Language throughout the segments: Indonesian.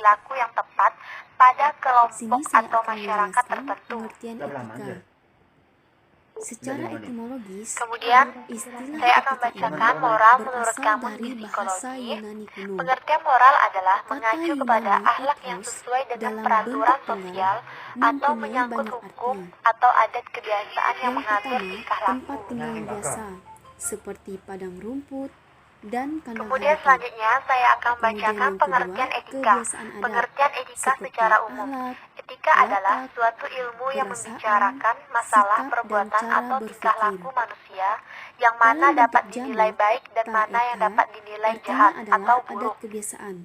perilaku yang tepat pada Sini kelompok saya atau akan masyarakat menjelaskan tertentu. pengertian etika. Secara etimologis, Kemudian, istilah saya akan etika bacakan ini moral menurut berasal kamus dari bahasa psikologi. Yunani kuno. Pengertian moral adalah Kata mengacu kepada Yunani akhlak yang ethos sesuai dengan dalam peraturan bentuk tunggal sosial atau mempunyai menyangkut banyak hukum arti. atau adat kebiasaan yang Yang mengatur pertama, tingkah tempat laku. tinggal biasa, seperti padang rumput dan kandang Kemudian habitat. selanjutnya saya akan Kemudian bacakan yang pengertian kedua, etika. kebiasaan adat, Pengertian etika seperti secara umum. akhlak, Etika adalah watak, suatu ilmu yang perasaan, membicarakan masalah sikap, dan perbuatan cara atau tingkah berpikir. laku manusia yang mana Dalam bentuk dapat dinilai jamak, baik dan mana yang taeta dapat dinilai artinya jahat adalah atau adat buruk. kebiasaan.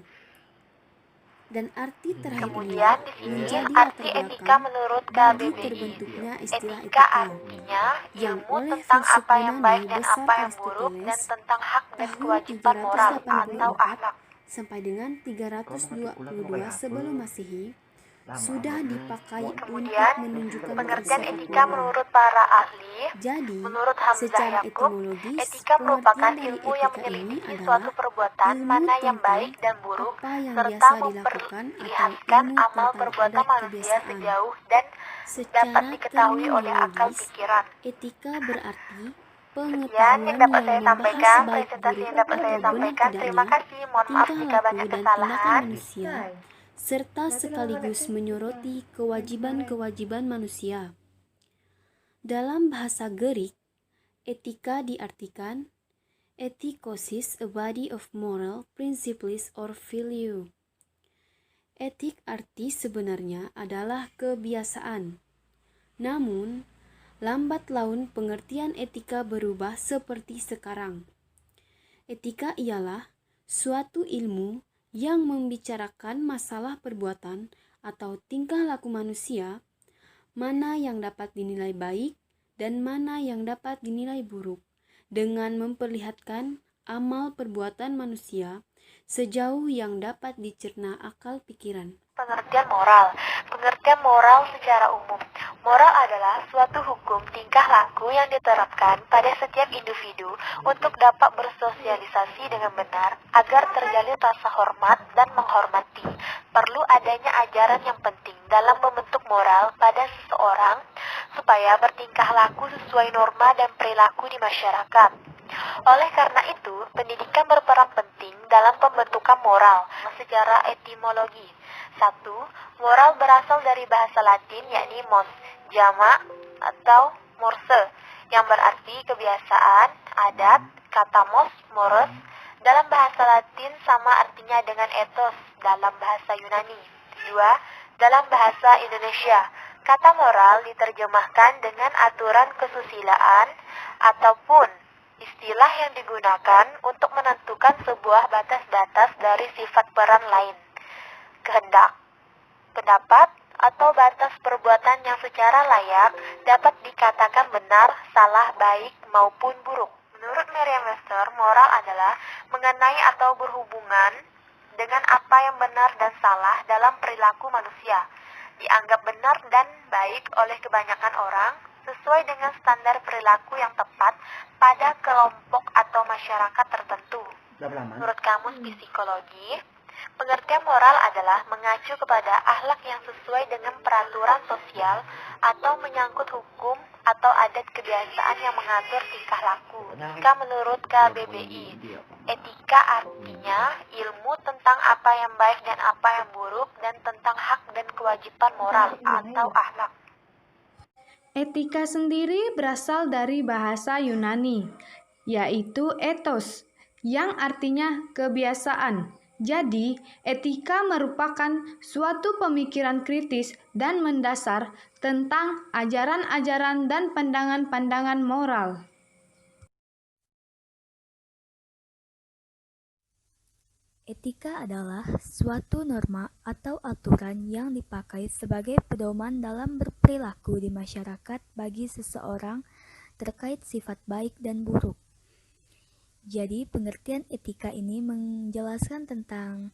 Dan arti terakhir Kemudian ini di sini menjadi arti latar etika belakang menurut bagi KBBI. terbentuknya istilah Etika etika, artinya yang ilmu oleh tentang filsuf apa yang baik Yunani dan besar apa yang buruk dan Aristoteles tentang hak dan tahun kewajiban moral atau 384 akhlak. sampai dengan 322 sebelum Masehi sudah dipakai Kemudian, untuk menunjukkan pengertian filsafat etika moral. menurut para ahli, Jadi, menurut Hamzah secara Yakub, etimologis, etika merupakan pengertian dari ilmu yang etika ini menyelidiki adalah suatu perbuatan ilmu mana yang tentang baik dan buruk, apa yang serta biasa dilakukan atau memperlihatkan ilmu amal tentang perbuatan adat manusia kebiasaan. sejauh dan dapat Secara diketahui oleh akal terminologis, pikiran. etika berarti Sekian yang pengetahuan dapat yang saya membahas sampaikan, baik presentasi buruk yang dapat saya atau benar sampaikan. Terima tidaknya kasih, mohon maaf tingkah jika laku banyak dan tindakan kesalahan. manusia, serta sekaligus menyoroti kewajiban-kewajiban manusia. Dalam bahasa Gerik, etika diartikan ethikosis, a body of moral principles or value. Etik arti sebenarnya adalah kebiasaan. Namun, lambat laun pengertian etika berubah seperti sekarang. Etika ialah suatu ilmu yang membicarakan masalah perbuatan atau tingkah laku manusia, mana yang dapat dinilai baik dan mana yang dapat dinilai buruk, dengan memperlihatkan amal perbuatan manusia sejauh yang dapat dicerna akal pikiran. Pengertian moral. Pengertian moral secara umum. Moral adalah suatu hukum tingkah laku yang diterapkan pada setiap individu untuk dapat bersosialisasi dengan benar agar terjalin rasa hormat dan menghormati. Perlu adanya ajaran yang penting dalam membentuk moral pada seseorang supaya bertingkah laku sesuai norma dan perilaku di masyarakat. Oleh karena itu, pendidikan berperan penting dalam pembentukan moral secara etimologi. 1. Moral berasal dari bahasa Latin yakni mos, jamak atau morse, yang berarti kebiasaan, adat. Kata mos, mores, dalam bahasa Latin sama artinya dengan ethos dalam bahasa Yunani. 2. Dalam bahasa Indonesia, kata moral diterjemahkan dengan aturan kesusilaan ataupun istilah yang digunakan untuk menentukan sebuah batas-batas dari sifat peran lain, kehendak, pendapat, atau batas perbuatan yang secara layak dapat dikatakan benar, salah, baik, maupun buruk. Menurut Merriam-Webster, moral adalah mengenai atau berhubungan dengan apa yang benar dan salah dalam perilaku manusia, dianggap benar dan baik oleh kebanyakan orang, sesuai dengan standar perilaku yang tepat pada kelompok atau masyarakat tertentu. Menurut kamus psikologi, pengertian moral adalah mengacu kepada akhlak yang sesuai dengan peraturan sosial atau menyangkut hukum atau adat kebiasaan yang mengatur tingkah laku. Jika menurut KBBI, etika artinya ilmu tentang apa yang baik dan apa yang buruk dan tentang hak dan kewajiban moral atau akhlak. Etika sendiri berasal dari bahasa Yunani, yaitu ethos, yang artinya kebiasaan. Jadi, etika merupakan suatu pemikiran kritis dan mendasar tentang ajaran-ajaran dan pandangan-pandangan moral. Etika adalah suatu norma atau aturan yang dipakai sebagai pedoman dalam berperilaku di masyarakat bagi seseorang terkait sifat baik dan buruk. Jadi, pengertian etika ini menjelaskan tentang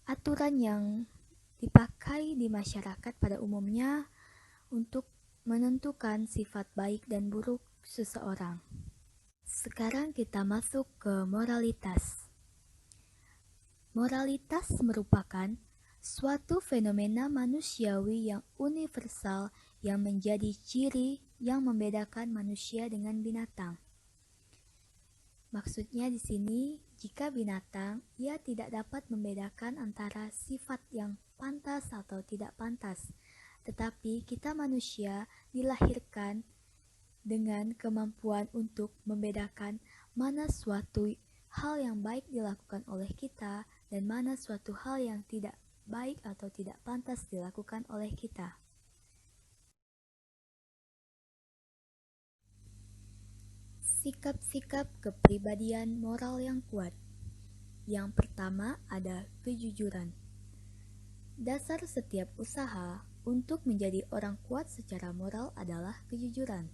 aturan yang dipakai di masyarakat pada umumnya untuk menentukan sifat baik dan buruk seseorang. Sekarang kita masuk ke moralitas. Moralitas merupakan suatu fenomena manusiawi yang universal yang menjadi ciri yang membedakan manusia dengan binatang. Maksudnya di sini, jika binatang, ia tidak dapat membedakan antara sifat yang pantas atau tidak pantas. Tetapi kita manusia dilahirkan dengan kemampuan untuk membedakan mana suatu hal yang baik dilakukan oleh kita dan mana suatu hal yang tidak baik atau tidak pantas dilakukan oleh kita. Sikap-sikap kepribadian moral yang kuat. Yang pertama ada kejujuran. Dasar setiap usaha untuk menjadi orang kuat secara moral adalah kejujuran.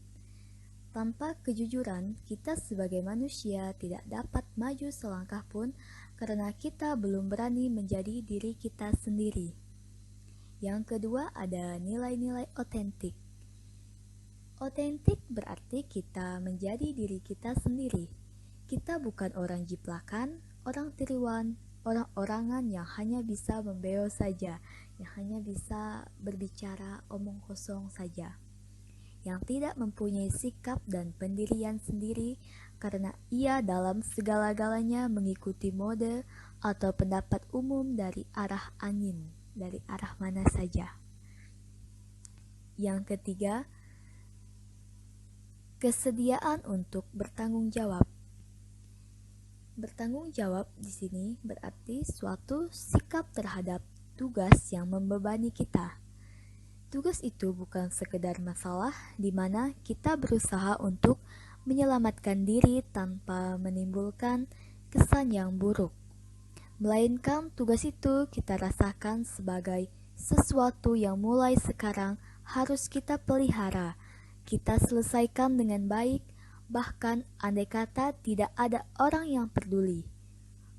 Tanpa kejujuran, kita sebagai manusia tidak dapat maju selangkah pun karena kita belum berani menjadi diri kita sendiri. Yang kedua ada nilai-nilai otentik. Otentik berarti kita menjadi diri kita sendiri. Kita bukan orang jiplakan, orang tiruan, orang-orangan yang hanya bisa membeo saja, yang hanya bisa berbicara omong kosong saja, yang tidak mempunyai sikap dan pendirian sendiri karena ia dalam segala-galanya mengikuti mode atau pendapat umum dari arah angin, dari arah mana saja. Yang ketiga, kesediaan untuk bertanggung jawab. Bertanggung jawab di sini berarti suatu sikap terhadap tugas yang membebani kita. Tugas itu bukan sekedar masalah di mana kita berusaha untuk menyelamatkan diri tanpa menimbulkan kesan yang buruk. Melainkan tugas itu kita rasakan sebagai sesuatu yang mulai sekarang harus kita pelihara, kita selesaikan dengan baik, bahkan andai kata tidak ada orang yang peduli.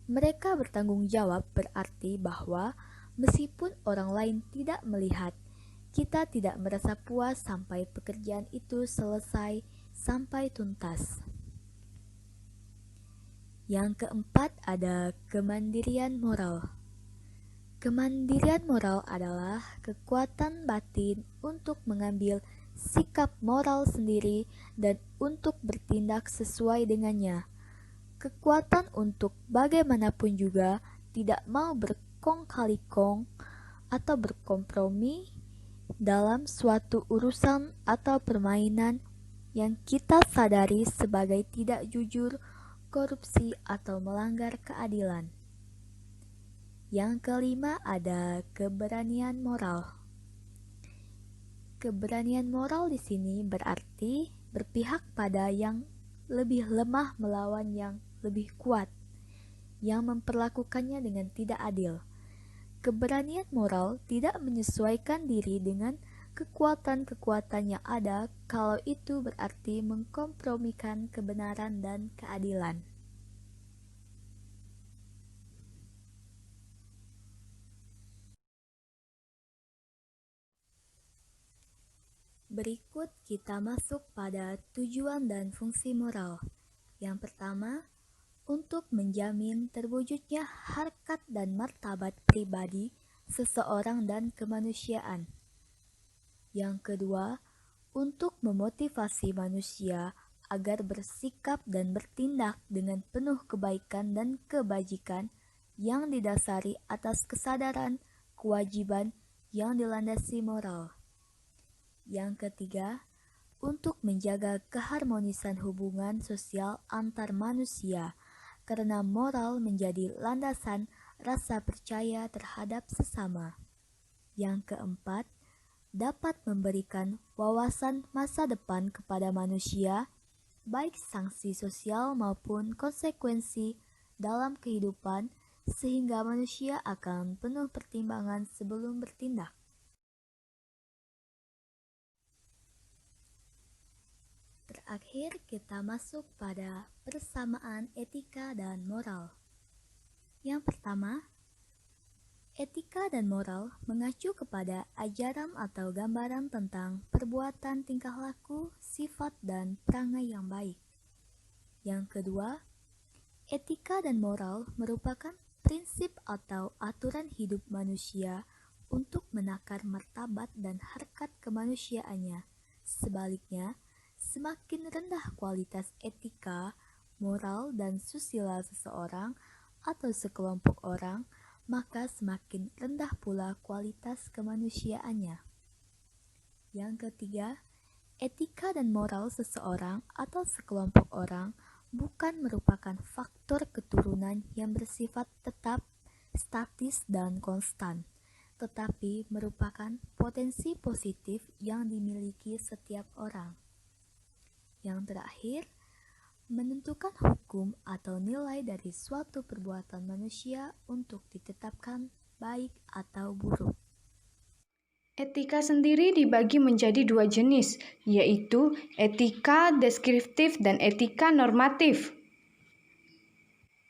Mereka bertanggung jawab berarti bahwa meskipun orang lain tidak melihat, kita tidak merasa puas sampai pekerjaan itu selesai sampai tuntas. Yang keempat ada kemandirian moral. Kemandirian moral adalah kekuatan batin untuk mengambil sikap moral sendiri dan untuk bertindak sesuai dengannya. Kekuatan untuk bagaimanapun juga tidak mau berkong kali kong atau berkompromi dalam suatu urusan atau permainan yang kita sadari sebagai tidak jujur, korupsi, atau melanggar keadilan. Yang kelima ada keberanian moral. Keberanian moral di sini berarti berpihak pada yang lebih lemah melawan yang lebih kuat, yang memperlakukannya dengan tidak adil. Keberanian moral tidak menyesuaikan diri dengan kekuatan-kekuatan yang ada kalau itu berarti mengkompromikan kebenaran dan keadilan. Berikut kita masuk pada tujuan dan fungsi moral. Yang pertama, untuk menjamin terwujudnya harkat dan martabat pribadi seseorang dan kemanusiaan. Yang kedua, untuk memotivasi manusia agar bersikap dan bertindak dengan penuh kebaikan dan kebajikan yang didasari atas kesadaran, kewajiban yang dilandasi moral. Yang ketiga, untuk menjaga keharmonisan hubungan sosial antar manusia, karena moral menjadi landasan rasa percaya terhadap sesama. Yang keempat, dapat memberikan wawasan masa depan kepada manusia, baik sanksi sosial maupun konsekuensi dalam kehidupan, sehingga manusia akan penuh pertimbangan sebelum bertindak. Terakhir, kita masuk pada persamaan etika dan moral. Yang pertama, etika dan moral mengacu kepada ajaran atau gambaran tentang perbuatan, tingkah laku, sifat, dan perangai yang baik. Yang kedua, etika dan moral merupakan prinsip atau aturan hidup manusia untuk menakar martabat dan harkat kemanusiaannya. Sebaliknya, semakin rendah kualitas etika, moral, dan susila seseorang atau sekelompok orang, maka semakin rendah pula kualitas kemanusiaannya. Yang ketiga, etika dan moral seseorang atau sekelompok orang bukan merupakan faktor keturunan yang bersifat tetap, statis, dan konstan, tetapi merupakan potensi positif yang dimiliki setiap orang. Yang terakhir, menentukan hukum atau nilai dari suatu perbuatan manusia untuk ditetapkan baik atau buruk. Etika sendiri dibagi menjadi dua jenis, yaitu etika deskriptif dan etika normatif.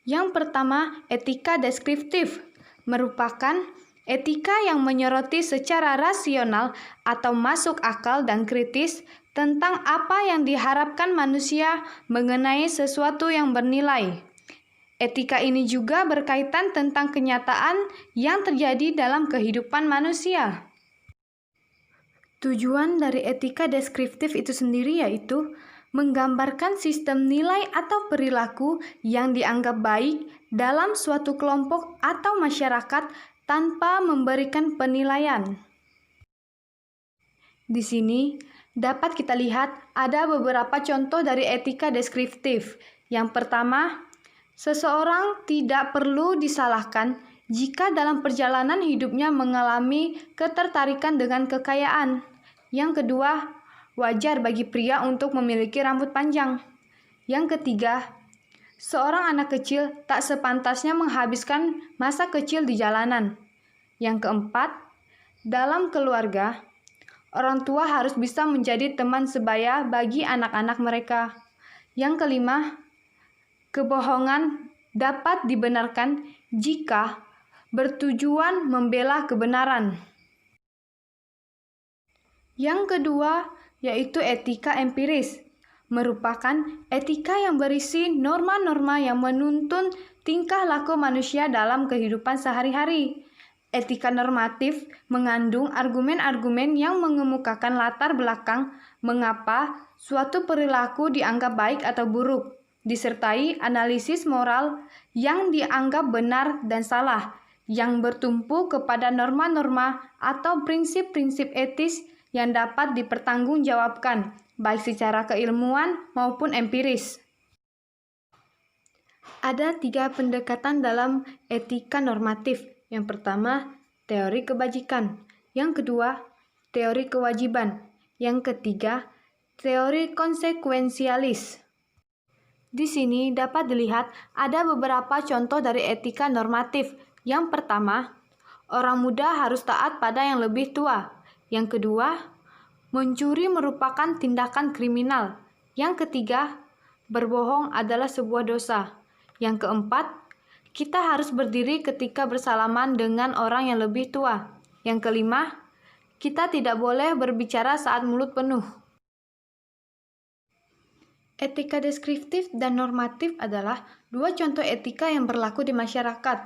Yang pertama, etika deskriptif merupakan etika yang menyoroti secara rasional atau masuk akal dan kritis tentang apa yang diharapkan manusia mengenai sesuatu yang bernilai. Etika ini juga berkaitan tentang kenyataan yang terjadi dalam kehidupan manusia. Tujuan dari etika deskriptif itu sendiri yaitu menggambarkan sistem nilai atau perilaku yang dianggap baik dalam suatu kelompok atau masyarakat tanpa memberikan penilaian. Di sini dapat kita lihat ada beberapa contoh dari etika deskriptif. Yang pertama, seseorang tidak perlu disalahkan jika dalam perjalanan hidupnya mengalami ketertarikan dengan kekayaan. Yang kedua, wajar bagi pria untuk memiliki rambut panjang. Yang ketiga, seorang anak kecil tak sepantasnya menghabiskan masa kecil di jalanan. Yang keempat, dalam keluarga, orang tua harus bisa menjadi teman sebaya bagi anak-anak mereka. Yang kelima, kebohongan dapat dibenarkan jika bertujuan membela kebenaran. Yang kedua, yaitu etika empiris, merupakan etika yang berisi norma-norma yang menuntun tingkah laku manusia dalam kehidupan sehari-hari. Etika normatif mengandung argumen-argumen yang mengemukakan latar belakang mengapa suatu perilaku dianggap baik atau buruk, disertai analisis moral yang dianggap benar dan salah, yang bertumpu kepada norma-norma atau prinsip-prinsip etis yang dapat dipertanggungjawabkan, baik secara keilmuan maupun empiris. Ada 3 pendekatan dalam etika normatif. Yang pertama, teori kebajikan. Yang kedua, teori kewajiban. Yang ketiga, teori konsekuensialis. Di sini dapat dilihat ada beberapa contoh dari etika normatif. Yang pertama, orang muda harus taat pada yang lebih tua. Yang kedua, mencuri merupakan tindakan kriminal. Yang ketiga, berbohong adalah sebuah dosa. Yang keempat, kita harus berdiri ketika bersalaman dengan orang yang lebih tua. Yang kelima, kita tidak boleh berbicara saat mulut penuh. Etika deskriptif dan normatif adalah 2 contoh etika yang berlaku di masyarakat.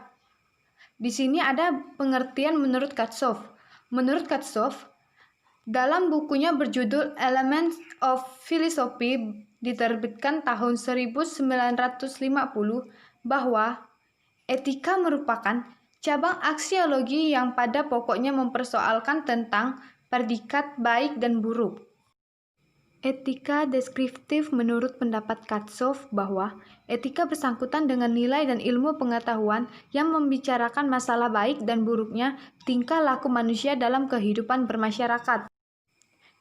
Di sini ada pengertian menurut Katsov. Menurut Katsov, dalam bukunya berjudul Elements of Philosophy diterbitkan tahun 1950 bahwa etika merupakan cabang aksiologi yang pada pokoknya mempersoalkan tentang predikat baik dan buruk. Etika deskriptif menurut pendapat Katsov bahwa etika bersangkutan dengan nilai dan ilmu pengetahuan yang membicarakan masalah baik dan buruknya tingkah laku manusia dalam kehidupan bermasyarakat.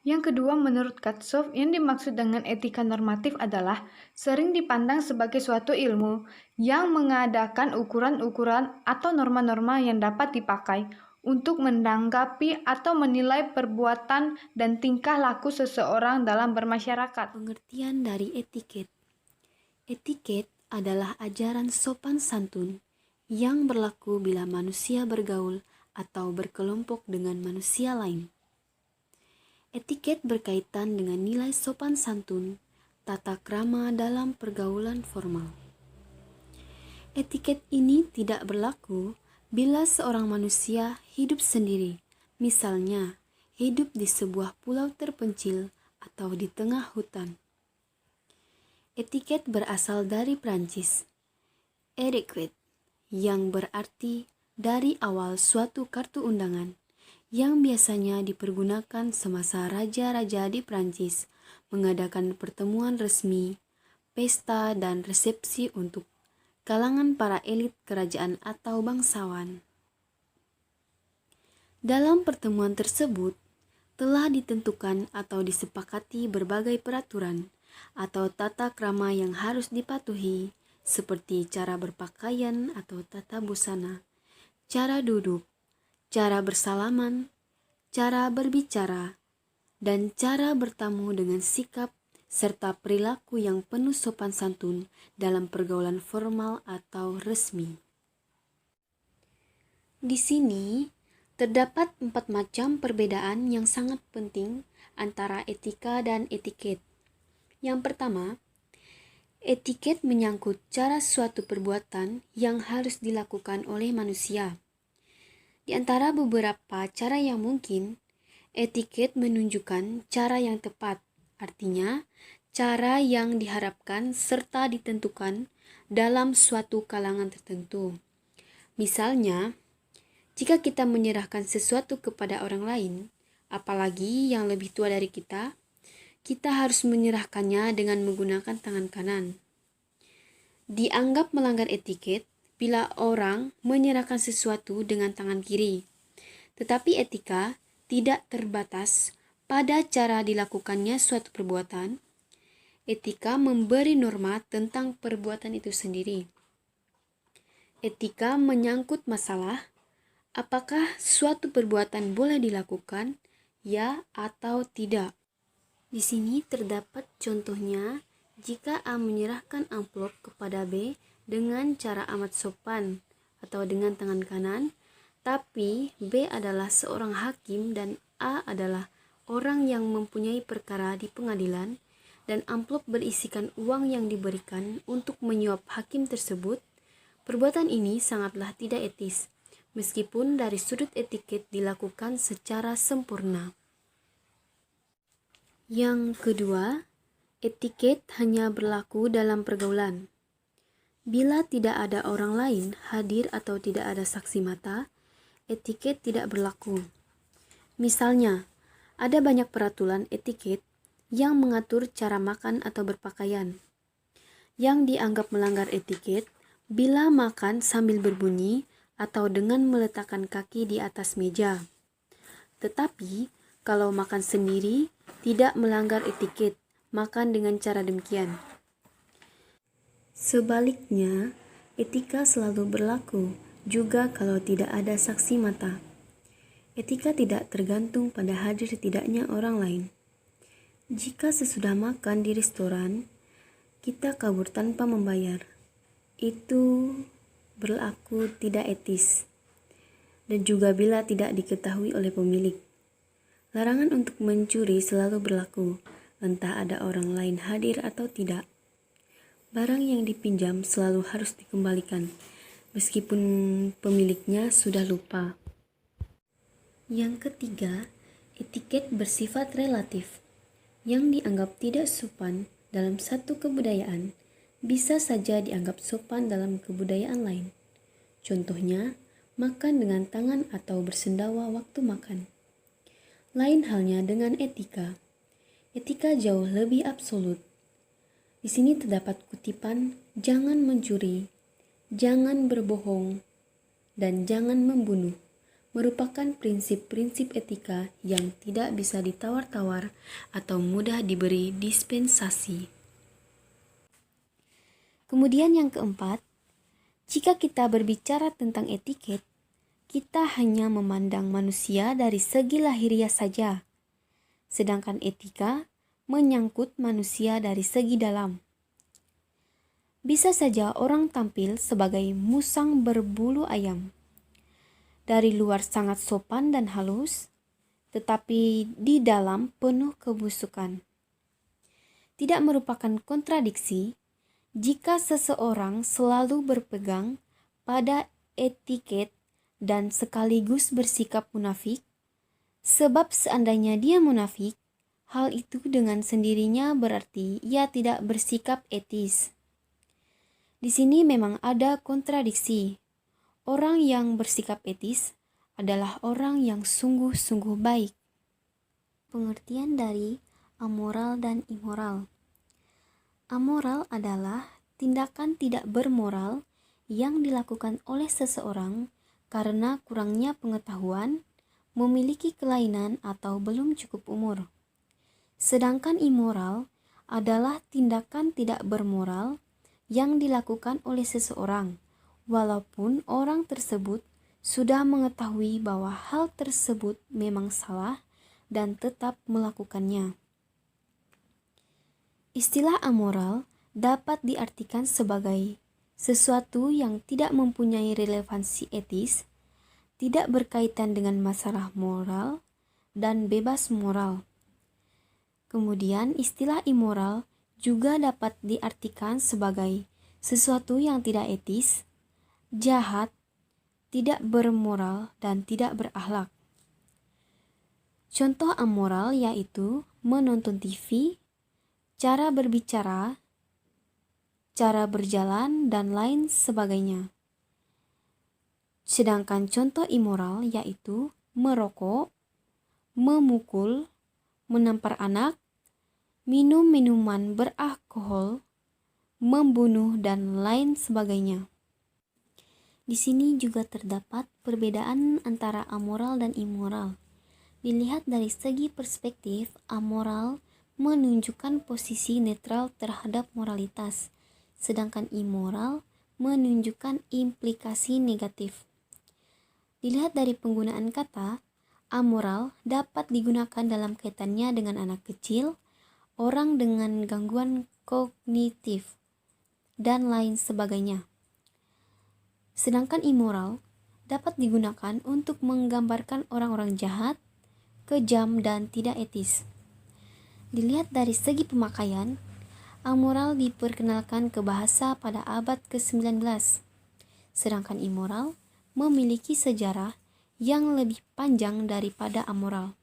Yang kedua, menurut Katsov, yang dimaksud dengan etika normatif adalah sering dipandang sebagai suatu ilmu yang mengadakan ukuran-ukuran atau norma-norma yang dapat dipakai untuk menanggapi atau menilai perbuatan dan tingkah laku seseorang dalam bermasyarakat. Pengertian dari etiket. Etiket adalah ajaran sopan santun yang berlaku bila manusia bergaul atau berkelompok dengan manusia lain. Etiket berkaitan dengan nilai sopan santun, tata krama dalam pergaulan formal. Etiket ini tidak berlaku bila seorang manusia hidup sendiri, misalnya hidup di sebuah pulau terpencil atau di tengah hutan. Etiket berasal dari Prancis, etiquette, yang berarti dari awal suatu kartu undangan, yang biasanya dipergunakan semasa raja-raja di Prancis mengadakan pertemuan resmi, pesta, dan resepsi untuk kalangan para elit kerajaan atau bangsawan. Dalam pertemuan tersebut, telah ditentukan atau disepakati berbagai peraturan atau tata krama yang harus dipatuhi, seperti cara berpakaian atau tata busana, cara duduk, cara bersalaman, cara berbicara, dan cara bertamu dengan sikap serta perilaku yang penuh sopan santun dalam pergaulan formal atau resmi. Di sini terdapat 4 macam perbedaan yang sangat penting antara etika dan etiket. Yang pertama, etiket menyangkut cara suatu perbuatan yang harus dilakukan oleh manusia. Di antara beberapa cara yang mungkin, etiket menunjukkan cara yang tepat, artinya cara yang diharapkan serta ditentukan dalam suatu kalangan tertentu. Misalnya, jika kita menyerahkan sesuatu kepada orang lain, apalagi yang lebih tua dari kita harus menyerahkannya dengan menggunakan tangan kanan. Dianggap melanggar etiket bila orang menyerahkan sesuatu dengan tangan kiri. Tetapi etika tidak terbatas pada cara dilakukannya suatu perbuatan. Etika memberi norma tentang perbuatan itu sendiri. Etika menyangkut masalah apakah suatu perbuatan boleh dilakukan, ya atau tidak. Di sini terdapat contohnya jika A menyerahkan amplop kepada B dengan cara amat sopan atau dengan tangan kanan, tapi B adalah seorang hakim dan A adalah orang yang mempunyai perkara di pengadilan, dan amplop berisikan uang yang diberikan untuk menyuap hakim tersebut, perbuatan ini sangatlah tidak etis, meskipun dari sudut etiket dilakukan secara sempurna. Yang kedua, etiket hanya berlaku dalam pergaulan. Bila tidak ada orang lain hadir atau tidak ada saksi mata, etiket tidak berlaku. Misalnya, ada banyak peraturan etiket yang mengatur cara makan atau berpakaian. Yang dianggap melanggar etiket bila makan sambil berbunyi atau dengan meletakkan kaki di atas meja. Tetapi, kalau makan sendiri, tidak melanggar etiket, makan dengan cara demikian. Sebaliknya, etika selalu berlaku, juga kalau tidak ada saksi mata. Etika tidak tergantung pada hadir tidaknya orang lain. Jika sesudah makan di restoran, kita kabur tanpa membayar, itu berlaku tidak etis. Dan juga bila tidak diketahui oleh pemilik. Larangan untuk mencuri selalu berlaku, entah ada orang lain hadir atau tidak. Barang yang dipinjam selalu harus dikembalikan, meskipun pemiliknya sudah lupa. Yang ketiga, etiket bersifat relatif. Yang dianggap tidak sopan dalam satu kebudayaan, bisa saja dianggap sopan dalam kebudayaan lain. Contohnya, makan dengan tangan atau bersendawa waktu makan. Lain halnya dengan etika. Etika jauh lebih absolut. Di sini terdapat kutipan, jangan mencuri, jangan berbohong, dan jangan membunuh, merupakan prinsip-prinsip etika yang tidak bisa ditawar-tawar atau mudah diberi dispensasi. Kemudian yang keempat, jika kita berbicara tentang etiket, kita hanya memandang manusia dari segi lahiriah saja, sedangkan etika menyangkut manusia dari segi dalam. Bisa saja orang tampil sebagai musang berbulu ayam, dari luar sangat sopan dan halus, tetapi di dalam penuh kebusukan. Tidak merupakan kontradiksi Jika seseorang selalu berpegang pada etiket dan sekaligus bersikap munafik, sebab seandainya dia munafik, hal itu dengan sendirinya berarti ia tidak bersikap etis. Di sini memang ada kontradiksi. Orang yang bersikap etis adalah orang yang sungguh-sungguh baik. Pengertian dari amoral dan immoral. Amoral adalah tindakan tidak bermoral yang dilakukan oleh seseorang karena kurangnya pengetahuan, memiliki kelainan atau belum cukup umur. Sedangkan immoral adalah tindakan tidak bermoral yang dilakukan oleh seseorang, walaupun orang tersebut sudah mengetahui bahwa hal tersebut memang salah dan tetap melakukannya. Istilah amoral dapat diartikan sebagai sesuatu yang tidak mempunyai relevansi etis, tidak berkaitan dengan masalah moral, dan bebas moral. Kemudian istilah immoral juga dapat diartikan sebagai sesuatu yang tidak etis, jahat, tidak bermoral, dan tidak berakhlak. Contoh amoral yaitu menonton TV, cara berbicara, cara berjalan, dan lain sebagainya. Sedangkan contoh immoral yaitu merokok, memukul, menampar anak, minum minuman beralkohol, membunuh, dan lain sebagainya. Di sini juga terdapat perbedaan antara amoral dan immoral. Dilihat dari segi perspektif, amoral menunjukkan posisi netral terhadap moralitas, sedangkan immoral menunjukkan implikasi negatif. Dilihat dari penggunaan kata, amoral dapat digunakan dalam kaitannya dengan anak kecil, orang dengan gangguan kognitif, dan lain sebagainya. Sedangkan immoral dapat digunakan untuk menggambarkan orang-orang jahat, kejam, dan tidak etis. Dilihat dari segi pemakaian, amoral diperkenalkan ke bahasa pada abad ke-19, sedangkan immoral memiliki sejarah yang lebih panjang daripada amoral.